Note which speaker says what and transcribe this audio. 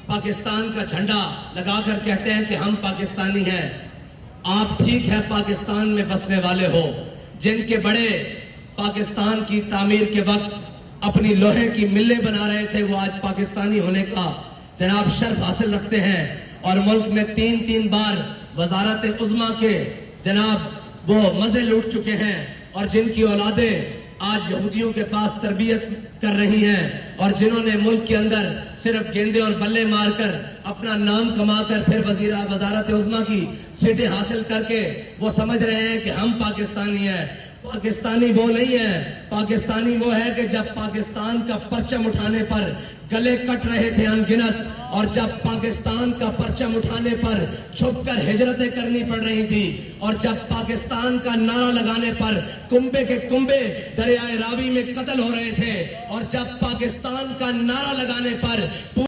Speaker 1: पाकिस्तान का झंडा लगाकर कहते हैं कि हम पाकिस्तानी हैं। आप ठीक है पाकिस्तान में बसने वाले हो, जिनके बड़े पाकिस्तान की तामीर के वक्त अपनी लोहे की मिलें बना रहे थे, वो आज पाकिस्तानी होने का जनाब शर्फ हासिल रखते हैं और मुल्क में 3-3 बार वजारत उज़्मा के जनाब वो मजे लूट चुके हैं और जिनकी औलादें आज यहूदियों के पास तरबियत कर रही हैं और जिन्होंने मुल्क के अंदर सिर्फ गेंदे और बल्ले मारकर अपना नाम कमाकर फिर वजारत उज़्मा की सीटें हासिल करके वो समझ रहे हैं कि हम पाकिस्तानी हैं। पाकिस्तानी वो नहीं है, पाकिस्तानी वो है कि जब पाकिस्तान का परचम उठाने पर गले कट रहे थे अनगिनत, और जब पाकिस्तान का परचम उठाने पर छुपकर हिजरतें करनी पड़ रही थी, और जब पाकिस्तान का नारा लगाने पर कुंबे के कुंबे दरियाए रावी में कत्ल हो रहे थे, और जब पाकिस्तान का नारा लगाने पर